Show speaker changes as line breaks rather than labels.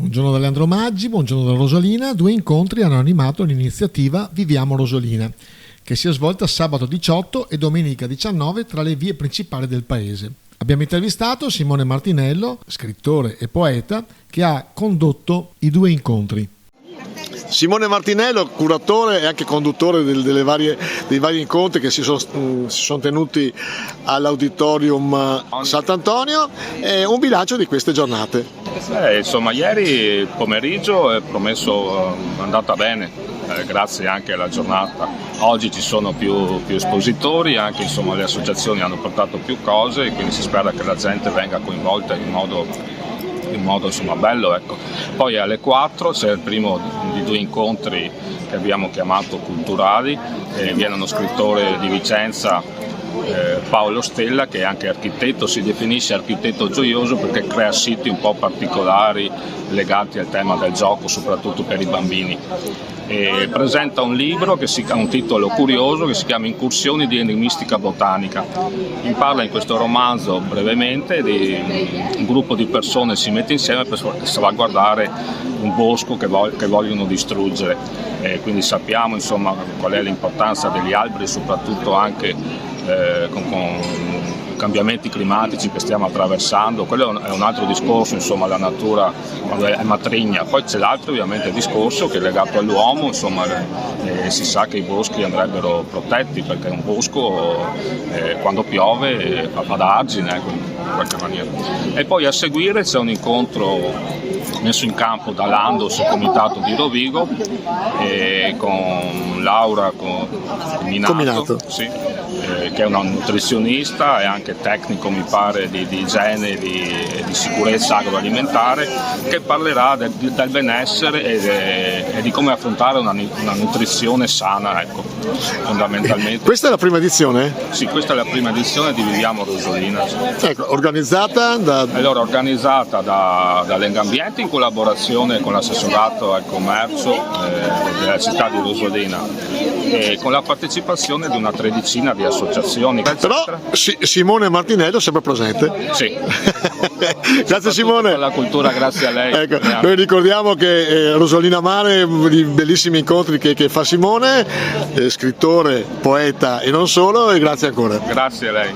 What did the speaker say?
Buongiorno da Leandro Maggi, buongiorno da Rosolina. Due incontri hanno animato l'iniziativa Viviamo Rosolina, che si è svolta sabato 18 e domenica 19 tra le vie principali del paese. Abbiamo intervistato Simone Martinello, scrittore e poeta, che ha condotto i due incontri.
Simone Martinello, curatore e anche conduttore dei vari incontri che si sono tenuti all'Auditorium Sant'Antonio, e un bilancio di queste giornate.
Insomma, ieri pomeriggio è promesso andata bene, grazie anche alla giornata. Oggi ci sono più espositori, anche insomma, le associazioni hanno portato più cose e quindi si spera che la gente venga coinvolta in modo insomma bello, ecco. Poi alle 4 c'è il primo di due incontri che abbiamo chiamato culturali, viene uno scrittore di Vicenza, Paolo Stella, che è anche architetto, si definisce architetto gioioso perché crea siti un po' particolari legati al tema del gioco, soprattutto per i bambini. E presenta un libro che ha un titolo curioso che si chiama Incursioni di enigmistica botanica. Parla in questo romanzo brevemente di un gruppo di persone si mette insieme per salvaguardare un bosco che vogliono distruggere. Quindi sappiamo insomma qual è l'importanza degli alberi, soprattutto anche con cambiamenti climatici che stiamo attraversando. Quello è un altro discorso, insomma, la natura quando è matrigna. Poi c'è l'altro ovviamente discorso che è legato all'uomo, insomma, si sa che i boschi andrebbero protetti perché un bosco quando piove fa da argine, in qualche maniera. E poi a seguire c'è un incontro messo in campo da Landos, il comitato di Rovigo, con Laura Cominato. Sì, che è una nutrizionista e anche tecnico mi pare di igiene e di sicurezza agroalimentare, che parlerà del benessere e di come affrontare una nutrizione sana, ecco, fondamentalmente.
Questa è la prima edizione?
Sì, questa è la prima edizione di Viviamo Rosolina.
Ecco, organizzata
da Legambiente in collaborazione con l'assessorato al commercio della città di Rosolina e con la partecipazione di una tredicina di associazioni.
Però Simone Martinello è sempre presente.
Sì.
Grazie Simone.
Per la cultura, grazie a lei.
Ecco, noi ricordiamo che Rosolina Mare, di bellissimi incontri che fa Simone, scrittore, poeta e non solo, e grazie ancora.
Grazie a lei.